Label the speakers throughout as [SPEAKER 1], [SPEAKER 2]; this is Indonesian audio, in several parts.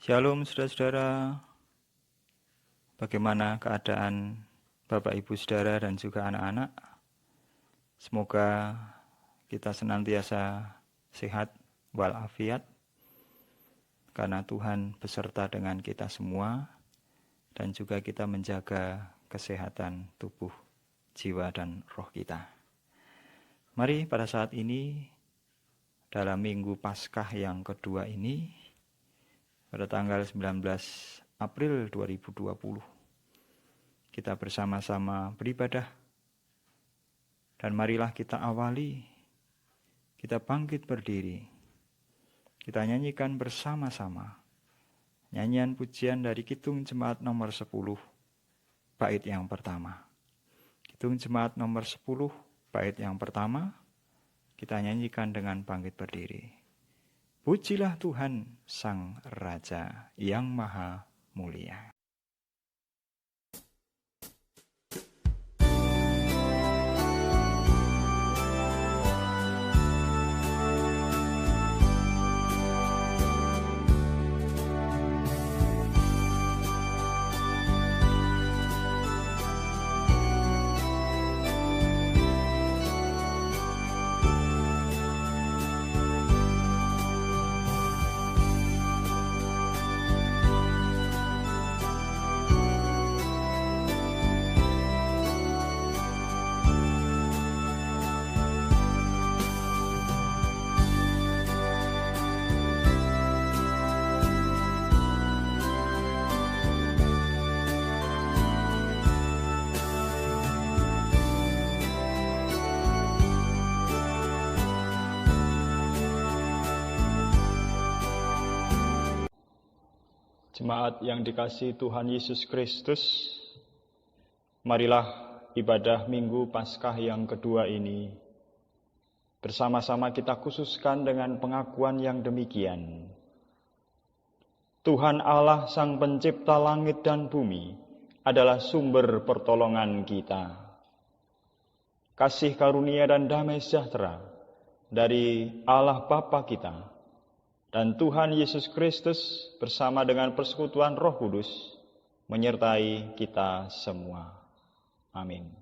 [SPEAKER 1] Shalom saudara-saudara, bagaimana keadaan Bapak Ibu Saudara dan juga anak-anak? Semoga kita senantiasa sehat walafiat, karena Tuhan beserta dengan kita semua, dan juga kita menjaga kesehatan tubuh, jiwa, dan roh kita. Mari pada saat ini, dalam Minggu Paskah yang kedua ini, pada tanggal 19 April 2020, kita bersama-sama beribadah. Dan marilah kita awali, kita bangkit berdiri, kita nyanyikan bersama-sama nyanyian pujian dari Kidung Jemaat nomor 10, bait yang pertama. Kidung Jemaat nomor 10, bait yang pertama, kita nyanyikan dengan bangkit berdiri. Pujilah Tuhan Sang Raja yang Maha Mulia. Jemaat yang dikasihi Tuhan Yesus Kristus, marilah ibadah Minggu Paskah yang kedua ini bersama-sama kita khususkan dengan pengakuan yang demikian. Tuhan Allah Sang Pencipta langit dan bumi adalah sumber pertolongan kita. Kasih karunia dan damai sejahtera dari Allah Bapa kita dan Tuhan Yesus Kristus bersama dengan persekutuan Roh Kudus menyertai kita semua. Amin.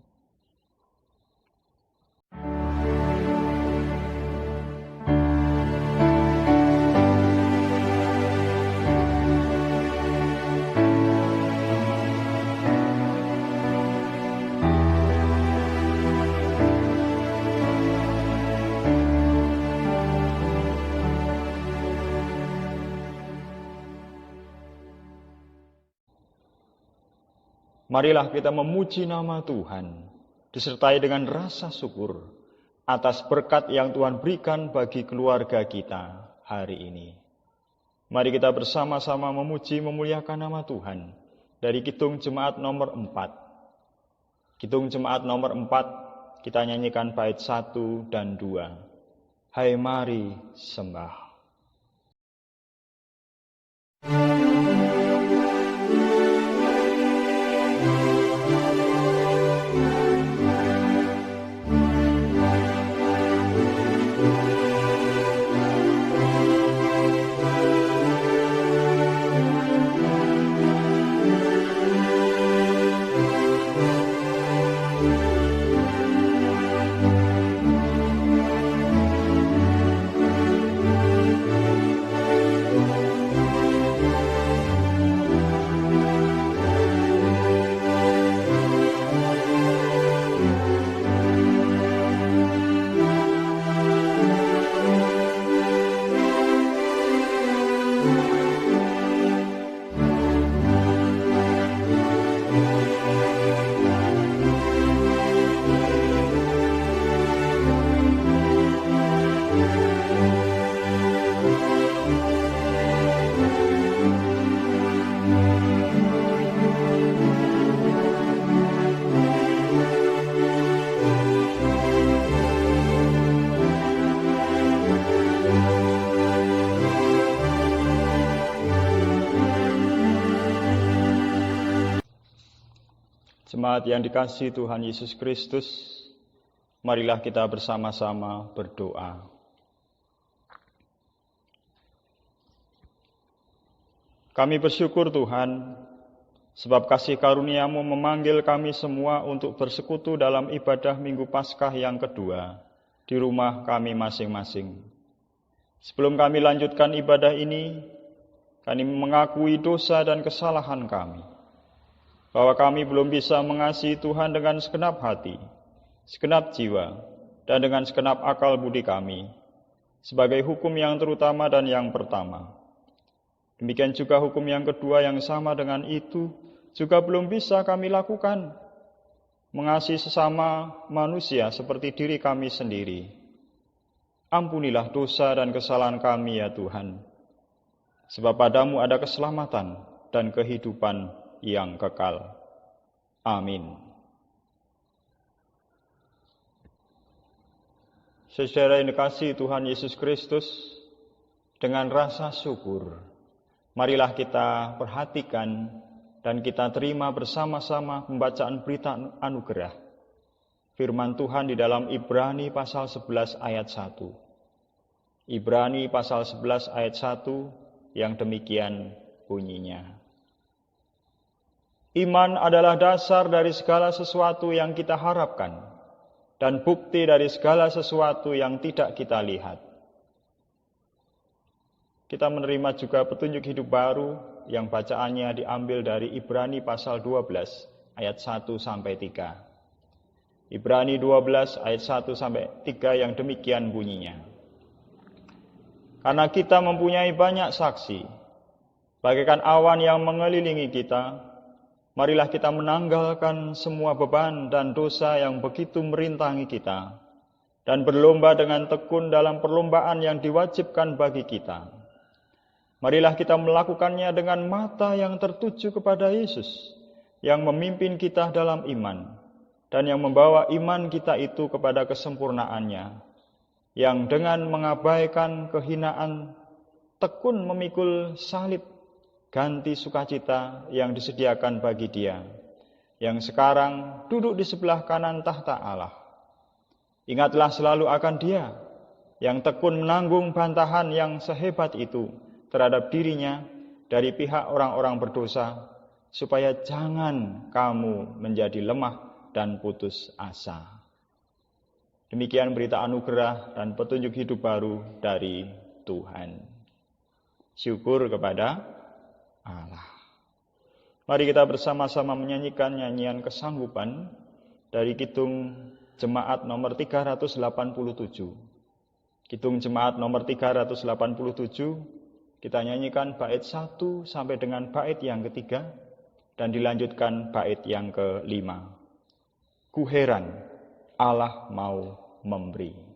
[SPEAKER 1] Marilah kita memuji nama Tuhan, disertai dengan rasa syukur atas berkat yang Tuhan berikan bagi keluarga kita hari ini. Mari kita bersama-sama memuji memuliakan nama Tuhan dari Kidung Jemaat nomor 4. Kidung Jemaat nomor 4, kita nyanyikan bait 1 dan 2. Hai mari sembah. Jemaat yang dikasihi Tuhan Yesus Kristus, marilah kita bersama-sama berdoa. Kami bersyukur Tuhan, sebab kasih karunia-Mu memanggil kami semua untuk bersekutu dalam ibadah Minggu Paskah yang kedua di rumah kami masing-masing. Sebelum kami lanjutkan ibadah ini, kami mengakui dosa dan kesalahan kami, bahwa kami belum bisa mengasihi Tuhan dengan segenap hati, segenap jiwa, dan dengan segenap akal budi kami, sebagai hukum yang terutama dan yang pertama. Demikian juga hukum yang kedua yang sama dengan itu juga belum bisa kami lakukan, mengasihi sesama manusia seperti diri kami sendiri. Ampunilah dosa dan kesalahan kami ya Tuhan, sebab padamu ada keselamatan dan kehidupan yang kekal. Amin. Saudara yang dikasihi Tuhan Yesus Kristus, dengan rasa syukur, marilah kita perhatikan dan kita terima bersama-sama pembacaan berita anugerah firman Tuhan di dalam Ibrani pasal 11 ayat 1. Ibrani pasal 11 ayat 1 yang demikian bunyinya. Iman adalah dasar dari segala sesuatu yang kita harapkan dan bukti dari segala sesuatu yang tidak kita lihat. Kita menerima juga petunjuk hidup baru yang bacaannya diambil dari Ibrani pasal 12 ayat 1 sampai 3. Ibrani 12 ayat 1 sampai 3 yang demikian bunyinya. Karena kita mempunyai banyak saksi, bagaikan awan yang mengelilingi kita, marilah kita menanggalkan semua beban dan dosa yang begitu merintangi kita, dan berlomba dengan tekun dalam perlombaan yang diwajibkan bagi kita. Marilah kita melakukannya dengan mata yang tertuju kepada Yesus, yang memimpin kita dalam iman, dan yang membawa iman kita itu kepada kesempurnaannya, yang dengan mengabaikan kehinaan, tekun memikul salib, ganti sukacita yang disediakan bagi Dia, yang sekarang duduk di sebelah kanan tahta Allah. Ingatlah selalu akan Dia, yang tekun menanggung bantahan yang sehebat itu terhadap dirinya dari pihak orang-orang berdosa, supaya jangan kamu menjadi lemah dan putus asa. Demikian berita anugerah dan petunjuk hidup baru dari Tuhan. Syukur kepada Allah. Mari kita bersama-sama menyanyikan nyanyian kesanggupan dari Kidung Jemaat nomor 387. Kidung Jemaat nomor 387, kita nyanyikan bait 1 sampai dengan bait yang ketiga dan dilanjutkan bait yang kelima. Ku heran Allah mau memberi.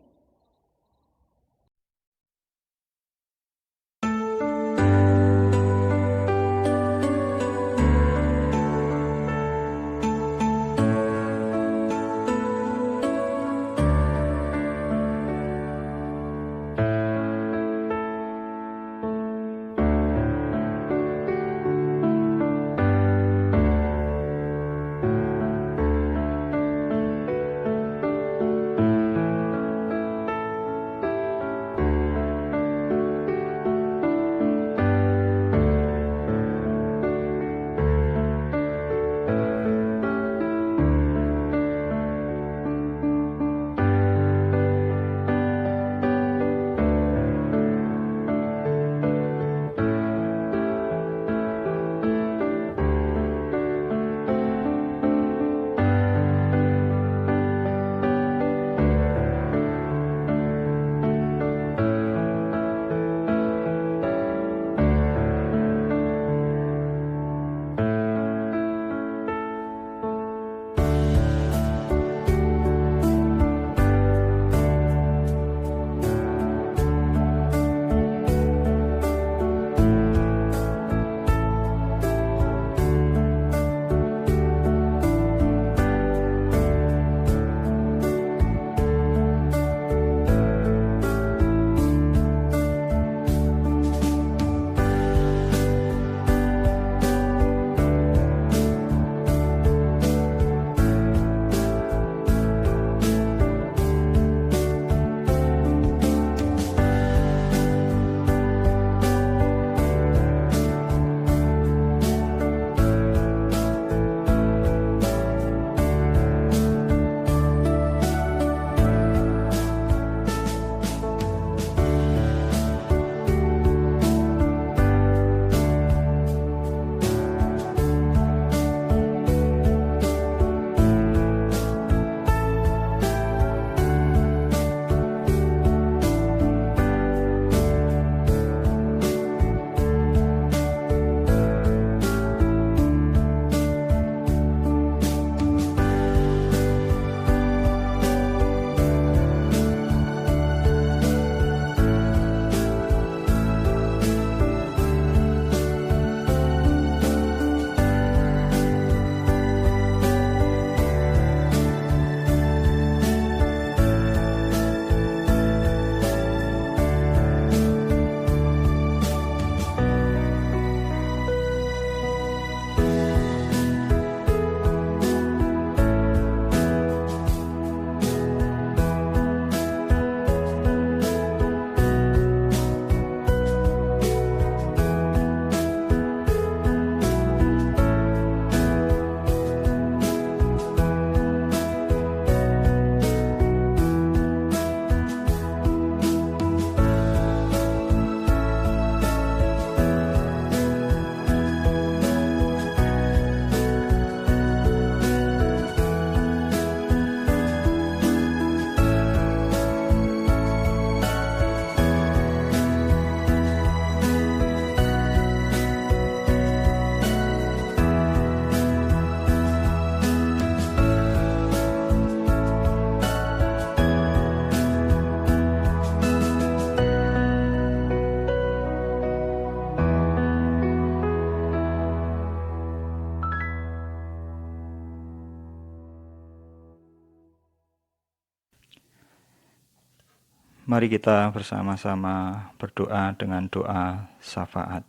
[SPEAKER 1] Mari kita bersama-sama berdoa dengan doa syafaat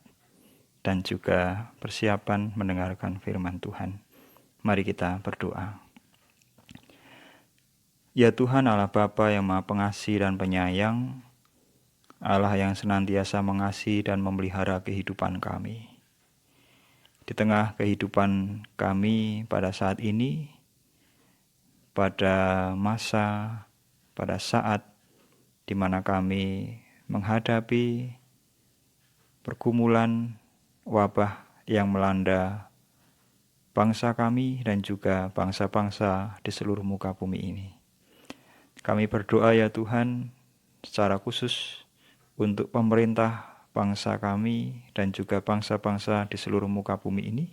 [SPEAKER 1] dan juga persiapan mendengarkan firman Tuhan. Mari kita berdoa. Ya Tuhan Allah Bapa yang Maha Pengasih dan Penyayang, Allah yang senantiasa mengasihi dan memelihara kehidupan kami. Di tengah kehidupan kami pada saat ini, pada saat di mana kami menghadapi pergumulan wabah yang melanda bangsa kami dan juga bangsa-bangsa di seluruh muka bumi ini. Kami berdoa ya Tuhan secara khusus untuk pemerintah bangsa kami dan juga bangsa-bangsa di seluruh muka bumi ini.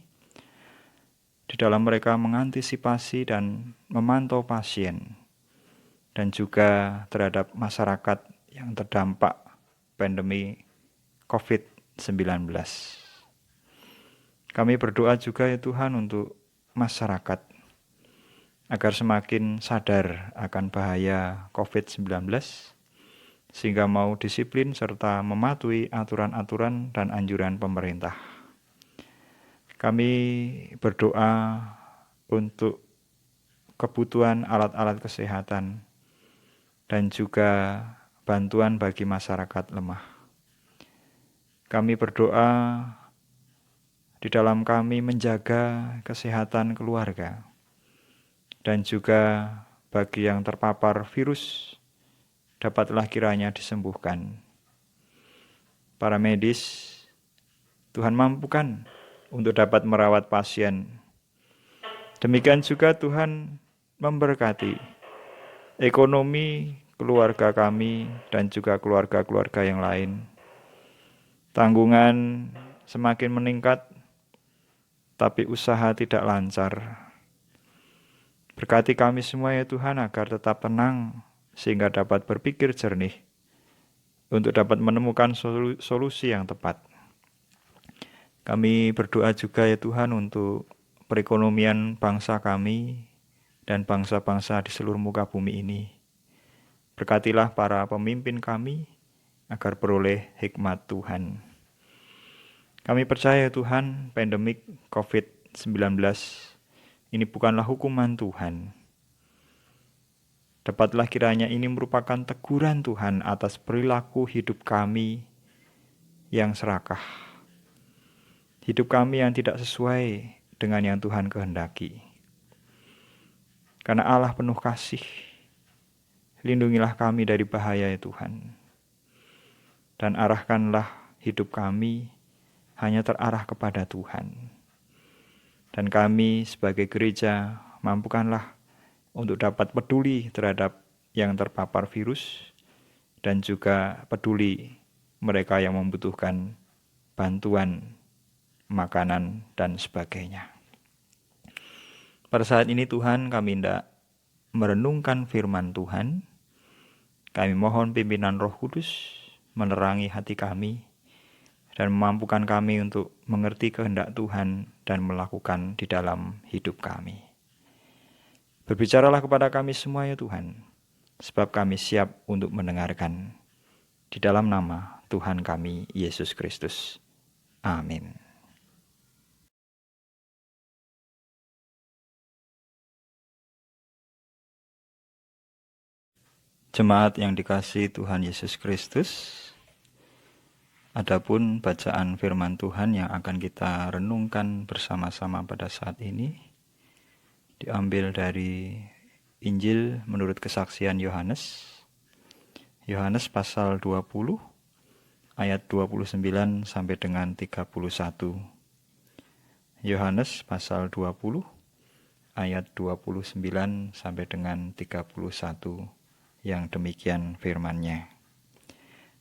[SPEAKER 1] Di dalam mereka mengantisipasi dan memantau pasien dan juga terhadap masyarakat yang terdampak pandemi COVID-19. Kami berdoa juga ya Tuhan untuk masyarakat agar semakin sadar akan bahaya COVID-19 sehingga mau disiplin serta mematuhi aturan-aturan dan anjuran pemerintah. Kami berdoa untuk kebutuhan alat-alat kesehatan dan juga bantuan bagi masyarakat lemah. Kami berdoa di dalam kami menjaga kesehatan keluarga dan juga bagi yang terpapar virus dapatlah kiranya disembuhkan. Para medis, Tuhan mampukan untuk dapat merawat pasien. Demikian juga Tuhan memberkati ekonomi keluarga kami dan juga keluarga-keluarga yang lain. Tanggungan semakin meningkat, tapi usaha tidak lancar. Berkati kami semua ya Tuhan agar tetap tenang sehingga dapat berpikir jernih untuk dapat menemukan solusi yang tepat. Kami berdoa juga ya Tuhan untuk perekonomian bangsa kami dan bangsa-bangsa di seluruh muka bumi ini. Berkatilah para pemimpin kami agar beroleh hikmat Tuhan. Kami percaya Tuhan, pandemik COVID-19 ini bukanlah hukuman Tuhan. Dapatlah kiranya ini merupakan teguran Tuhan atas perilaku hidup kami yang serakah. Hidup kami yang tidak sesuai dengan yang Tuhan kehendaki. Karena Allah penuh kasih, lindungilah kami dari bahaya ya Tuhan. Dan arahkanlah hidup kami hanya terarah kepada Tuhan. Dan kami sebagai gereja mampukanlah untuk dapat peduli terhadap yang terpapar virus dan juga peduli mereka yang membutuhkan bantuan makanan dan sebagainya. Pada saat ini Tuhan kami hendak merenungkan firman Tuhan. Kami mohon pimpinan Roh Kudus menerangi hati kami dan memampukan kami untuk mengerti kehendak Tuhan dan melakukan di dalam hidup kami. Berbicaralah kepada kami semua ya Tuhan, sebab kami siap untuk mendengarkan. Di dalam nama Tuhan kami, Yesus Kristus. Amin. Jemaat yang dikasihi Tuhan Yesus Kristus, adapun bacaan firman Tuhan yang akan kita renungkan bersama-sama pada saat ini diambil dari Injil menurut kesaksian Yohanes. Yohanes pasal 20 ayat 29 sampai dengan 31. Yohanes pasal 20 ayat 29 sampai dengan 31. Yang demikian firman-Nya.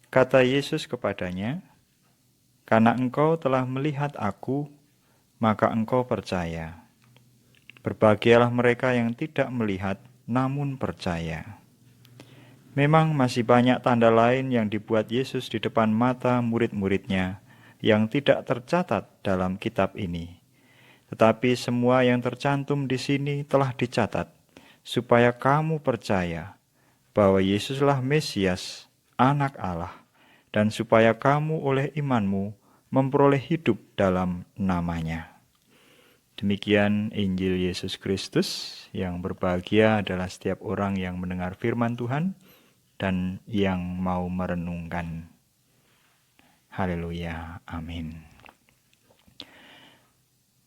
[SPEAKER 1] Kata Yesus kepadanya, "Karena engkau telah melihat aku, maka engkau percaya. Berbahagialah mereka yang tidak melihat, namun percaya." Memang masih banyak tanda lain yang dibuat Yesus di depan mata murid-muridnya yang tidak tercatat dalam kitab ini. Tetapi semua yang tercantum di sini telah dicatat, supaya kamu percaya bahwa Yesuslah Mesias, anak Allah, dan supaya kamu oleh imanmu memperoleh hidup dalam namanya. Demikian Injil Yesus Kristus. Yang berbahagia adalah setiap orang yang mendengar firman Tuhan dan yang mau merenungkan. Haleluya, amin.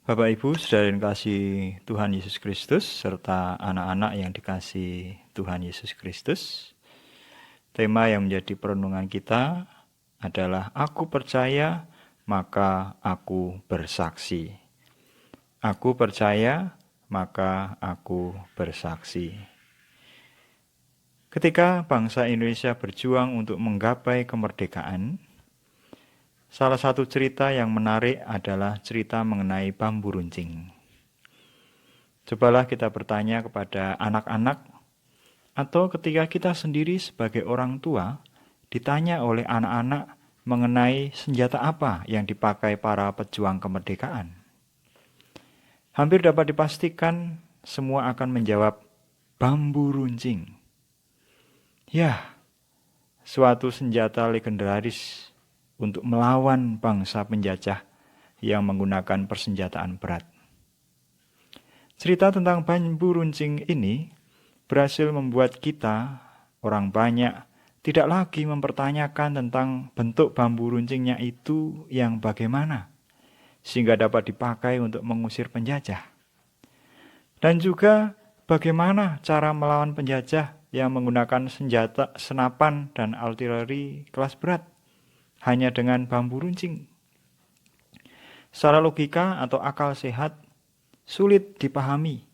[SPEAKER 1] Bapak Ibu, saudara yang dikasihi Tuhan Yesus Kristus, serta anak-anak yang dikasihi Tuhan Yesus Kristus. Tema yang menjadi perenungan kita adalah Aku percaya, maka aku bersaksi. Aku percaya, maka aku bersaksi. Ketika bangsa Indonesia berjuang untuk menggapai kemerdekaan, salah satu cerita yang menarik adalah cerita mengenai bambu runcing. Cobalah kita bertanya kepada anak-anak, atau ketika kita sendiri sebagai orang tua, ditanya oleh anak-anak mengenai senjata apa yang dipakai para pejuang kemerdekaan. Hampir dapat dipastikan semua akan menjawab bambu runcing. Ya, suatu senjata legendaris untuk melawan bangsa penjajah yang menggunakan persenjataan berat. Cerita tentang bambu runcing ini berhasil membuat kita, orang banyak, tidak lagi mempertanyakan tentang bentuk bambu runcingnya itu yang bagaimana, sehingga dapat dipakai untuk mengusir penjajah. Dan juga bagaimana cara melawan penjajah yang menggunakan senjata senapan dan artileri kelas berat hanya dengan bambu runcing. Secara logika atau akal sehat, sulit dipahami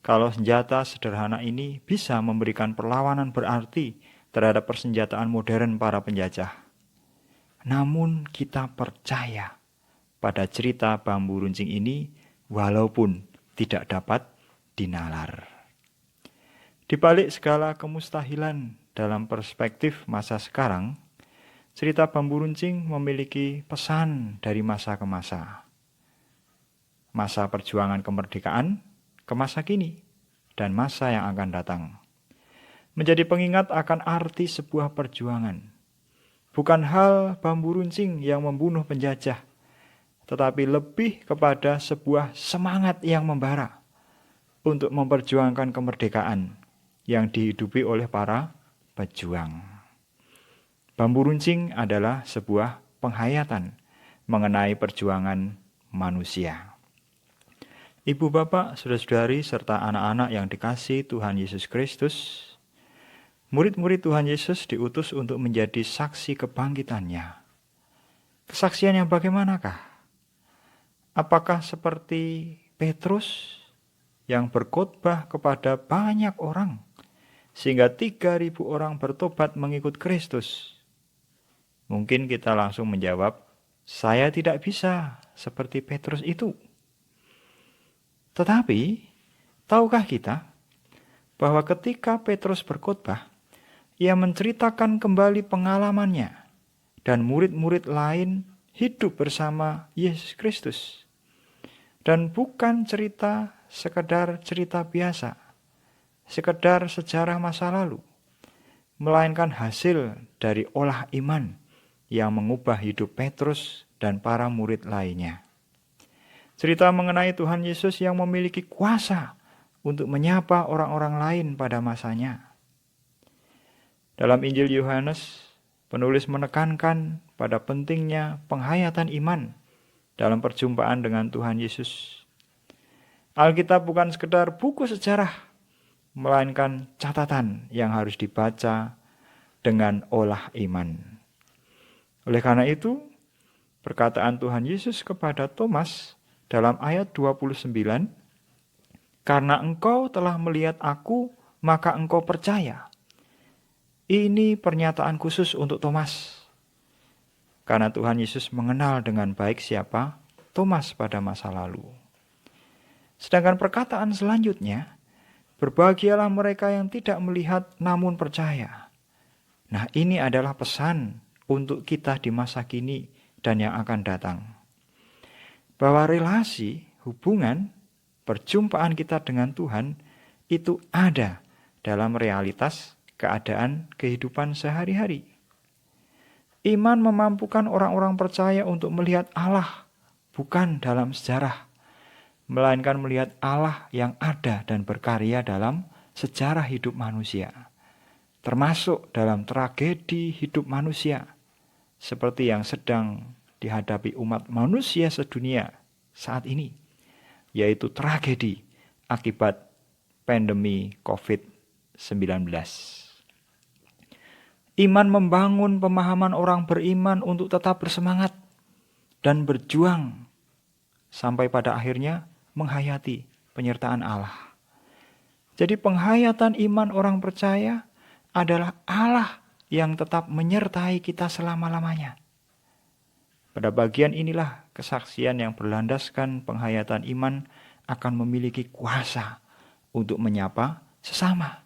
[SPEAKER 1] kalau senjata sederhana ini bisa memberikan perlawanan berarti terhadap persenjataan modern para penjajah. Namun kita percaya pada cerita bambu runcing ini walaupun tidak dapat dinalar. Di balik segala kemustahilan dalam perspektif masa sekarang, cerita bambu runcing memiliki pesan dari masa ke masa. Masa perjuangan kemerdekaan ke masa kini dan masa yang akan datang. Menjadi pengingat akan arti sebuah perjuangan. Bukan hal bambu runcing yang membunuh penjajah, tetapi lebih kepada sebuah semangat yang membara untuk memperjuangkan kemerdekaan yang dihidupi oleh para pejuang. Bambu runcing adalah sebuah penghayatan mengenai perjuangan manusia. Ibu bapak, saudara-saudari, serta anak-anak yang dikasihi Tuhan Yesus Kristus, murid-murid Tuhan Yesus diutus untuk menjadi saksi kebangkitannya. Kesaksian yang bagaimanakah? Apakah seperti Petrus yang berkhotbah kepada banyak orang, sehingga 3.000 orang bertobat mengikut Kristus? Mungkin kita langsung menjawab, saya tidak bisa seperti Petrus itu. Tetapi, tahukah kita bahwa ketika Petrus berkhotbah, ia menceritakan kembali pengalamannya dan murid-murid lain hidup bersama Yesus Kristus. Dan bukan sekedar cerita biasa, sekedar sejarah masa lalu, melainkan hasil dari olah iman yang mengubah hidup Petrus dan para murid lainnya. Cerita mengenai Tuhan Yesus yang memiliki kuasa untuk menyapa orang-orang lain pada masanya. Dalam Injil Yohanes, penulis menekankan pada pentingnya penghayatan iman dalam perjumpaan dengan Tuhan Yesus. Alkitab bukan sekedar buku sejarah, melainkan catatan yang harus dibaca dengan olah iman. Oleh karena itu, perkataan Tuhan Yesus kepada Thomas dalam ayat 29, "Karena engkau telah melihat aku, maka engkau percaya." Ini pernyataan khusus untuk Thomas. Karena Tuhan Yesus mengenal dengan baik siapa Thomas pada masa lalu. Sedangkan perkataan selanjutnya, "Berbahagialah mereka yang tidak melihat namun percaya." Nah, ini adalah pesan untuk kita di masa kini dan yang akan datang. Bahwa relasi, hubungan, perjumpaan kita dengan Tuhan itu ada dalam realitas keadaan kehidupan sehari-hari.
[SPEAKER 2] Iman memampukan orang-orang percaya untuk melihat Allah bukan dalam sejarah, melainkan melihat Allah yang ada dan berkarya dalam sejarah hidup manusia, termasuk dalam tragedi hidup manusia, seperti yang sedang dihadapi umat manusia sedunia saat ini, yaitu tragedi akibat pandemi COVID-19. Iman membangun pemahaman orang beriman untuk tetap bersemangat dan berjuang sampai pada akhirnya menghayati penyertaan Allah. Jadi penghayatan iman orang percaya adalah Allah yang tetap menyertai kita selama-lamanya. Pada bagian inilah kesaksian yang berlandaskan penghayatan iman akan memiliki kuasa untuk menyapa sesama.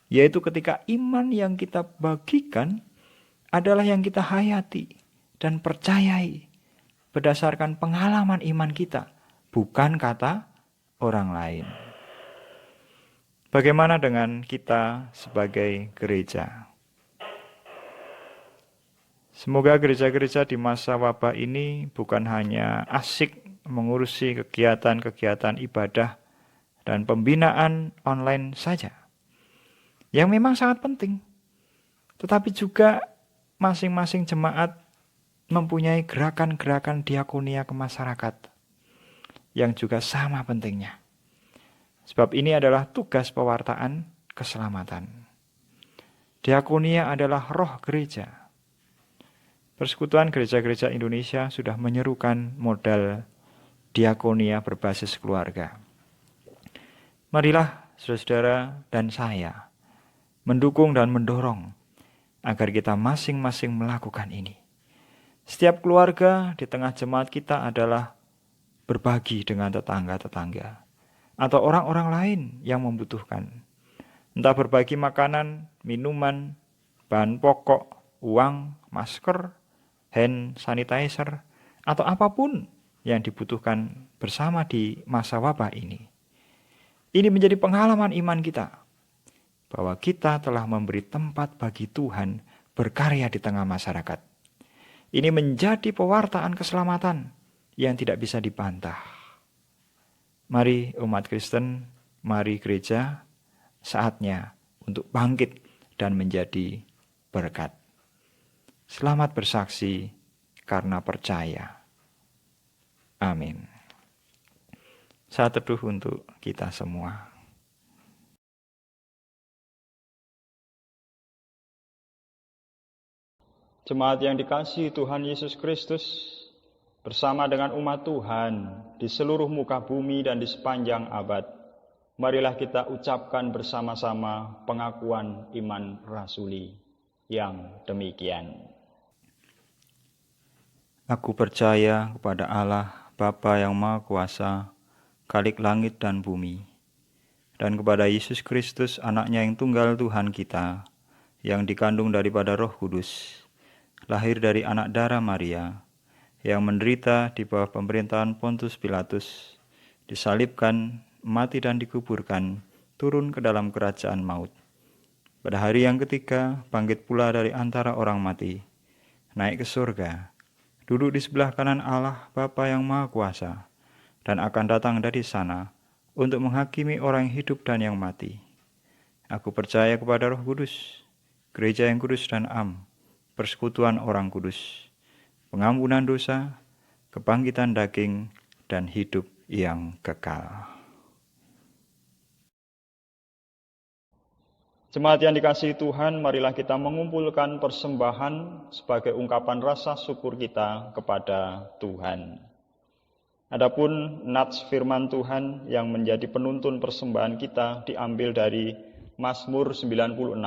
[SPEAKER 2] Yaitu ketika iman yang kita bagikan adalah yang kita hayati dan percayai berdasarkan pengalaman iman kita, bukan kata orang lain. Bagaimana dengan kita sebagai gereja? Semoga gereja-gereja di masa wabah ini bukan hanya asik mengurusi kegiatan-kegiatan ibadah dan pembinaan online saja, yang memang sangat penting, tetapi juga masing-masing jemaat mempunyai gerakan-gerakan diakonia ke masyarakat yang juga sama pentingnya. Sebab ini adalah tugas pewartaan keselamatan. Diakonia adalah roh gereja. Persekutuan Gereja-Gereja Indonesia sudah menyerukan modal diakonia berbasis keluarga. Marilah saudara-saudara dan saya mendukung dan mendorong agar kita masing-masing melakukan ini. Setiap keluarga di tengah jemaat kita adalah berbagi dengan tetangga-tetangga atau orang-orang lain yang membutuhkan. Entah berbagi makanan, minuman, bahan pokok, uang, masker, hand sanitizer, atau apapun yang dibutuhkan bersama di masa wabah ini. Ini menjadi pengalaman iman kita, bahwa kita telah memberi tempat bagi Tuhan berkarya di tengah masyarakat. Ini menjadi pewartaan keselamatan yang tidak bisa dibantah. Mari umat Kristen, mari gereja, saatnya untuk bangkit dan menjadi berkat. Selamat bersaksi karena percaya. Amin. Saat teduh untuk kita semua.
[SPEAKER 1] Jemaat yang dikasihi Tuhan Yesus Kristus, bersama dengan umat Tuhan di seluruh muka bumi dan di sepanjang abad, marilah kita ucapkan bersama-sama pengakuan iman rasuli yang demikian.
[SPEAKER 2] Aku percaya kepada Allah, Bapa yang Maha Kuasa, Khalik langit dan bumi, dan kepada Yesus Kristus, anaknya yang tunggal Tuhan kita, yang dikandung daripada Roh Kudus, lahir dari anak darah Maria, yang menderita di bawah pemerintahan Pontius Pilatus, disalibkan, mati dan dikuburkan, turun ke dalam kerajaan maut. Pada hari yang ketiga, bangkit pula dari antara orang mati, naik ke surga, duduk di sebelah kanan Allah Bapa yang Maha Kuasa, dan akan datang dari sana untuk menghakimi orang yang hidup dan yang mati. Aku percaya kepada Roh Kudus, gereja yang kudus dan am, persekutuan orang kudus, pengampunan dosa, kebangkitan daging, dan hidup yang kekal.
[SPEAKER 1] Jemaat yang dikasihi Tuhan, marilah kita mengumpulkan persembahan sebagai ungkapan rasa syukur kita kepada Tuhan. Adapun nats firman Tuhan yang menjadi penuntun persembahan kita diambil dari Mazmur 96.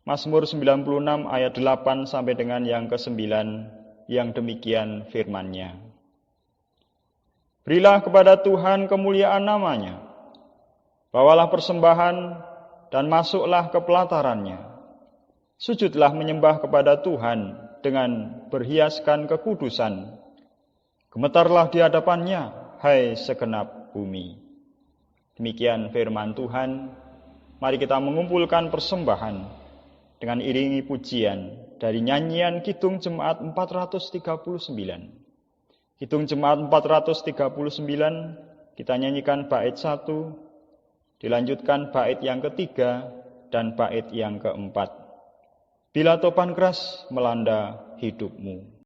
[SPEAKER 1] Mazmur 96 ayat 8 sampai dengan yang ke-9 yang demikian firman-Nya. Berilah kepada Tuhan kemuliaan namanya, bawalah persembahan dan masuklah ke pelataran-Nya. Sujudlah menyembah kepada Tuhan dengan berhiaskan kekudusan. Gemetarlah di hadapan-Nya, hai segenap bumi. Demikian firman Tuhan. Mari kita mengumpulkan persembahan dengan iringi pujian dari nyanyian Kidung Jemaat 439. Kidung Jemaat 439 kita nyanyikan bait 1, dilanjutkan bait yang ketiga dan bait yang keempat. Bila topan keras melanda hidupmu.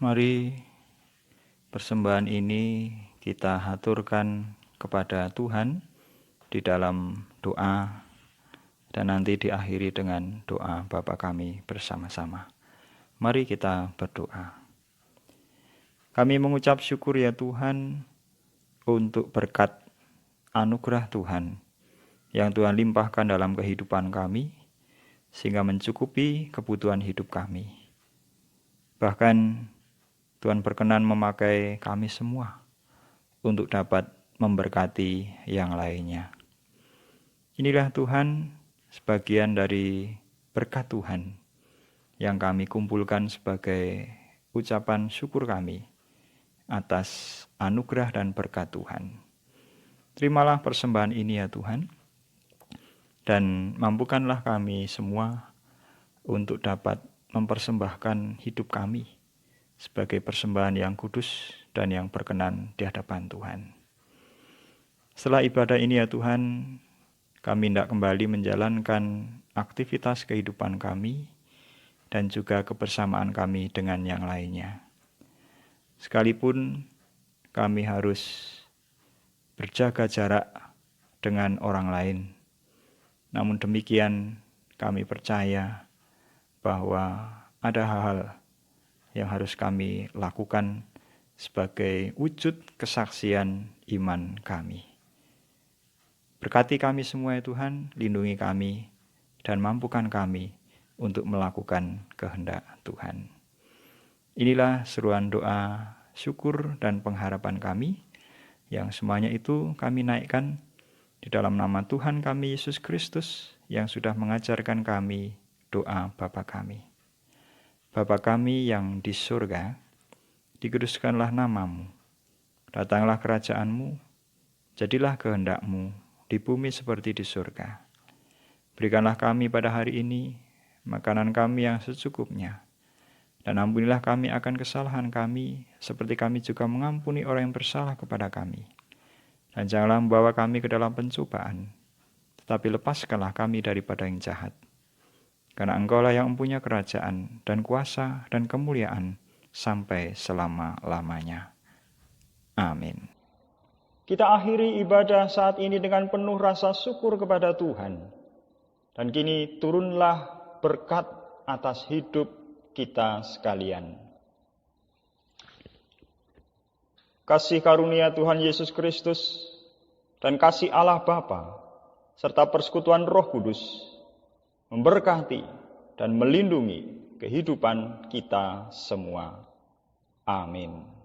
[SPEAKER 2] Mari persembahan ini kita haturkan kepada Tuhan di dalam doa dan nanti diakhiri dengan doa Bapa kami bersama-sama. Mari kita berdoa. Kami mengucap syukur ya Tuhan untuk berkat anugerah Tuhan yang Tuhan limpahkan dalam kehidupan kami sehingga mencukupi kebutuhan hidup kami. Bahkan Tuhan berkenan memakai kami semua untuk dapat memberkati yang lainnya. Inilah Tuhan sebagian dari berkat Tuhan yang kami kumpulkan sebagai ucapan syukur kami atas anugerah dan berkat Tuhan. Terimalah persembahan ini ya Tuhan, dan mampukanlah kami semua untuk dapat mempersembahkan hidup kami sebagai persembahan yang kudus dan yang berkenan di hadapan Tuhan. Setelah ibadah ini ya Tuhan, kami hendak kembali menjalankan aktivitas kehidupan kami dan juga kebersamaan kami dengan yang lainnya. Sekalipun kami harus berjaga jarak dengan orang lain, namun demikian kami percaya bahwa ada hal-hal yang harus kami lakukan sebagai wujud kesaksian iman kami. Berkati kami semua ya Tuhan, lindungi kami dan mampukan kami untuk melakukan kehendak Tuhan. Inilah seruan doa, syukur dan pengharapan kami, yang semuanya itu kami naikkan di dalam nama Tuhan kami Yesus Kristus yang sudah mengajarkan kami doa Bapa kami. Bapa kami yang di surga, dikuduskanlah namamu. Datanglah kerajaanmu, jadilah kehendak-mu di bumi seperti di surga. Berikanlah kami pada hari ini makanan kami yang secukupnya. Dan ampunilah kami akan kesalahan kami, seperti kami juga mengampuni orang yang bersalah kepada kami. Dan janganlah membawa kami ke dalam pencobaan, tetapi lepaskanlah kami daripada yang jahat. Karena Engkaulah yang mempunyai kerajaan dan kuasa dan kemuliaan sampai selama-lamanya. Amin.
[SPEAKER 1] Kita akhiri ibadah saat ini dengan penuh rasa syukur kepada Tuhan. Dan kini turunlah berkat atas hidup kita sekalian. Kasih karunia Tuhan Yesus Kristus dan kasih Allah Bapa serta persekutuan Roh Kudus memberkati dan melindungi kehidupan kita semua. Amin.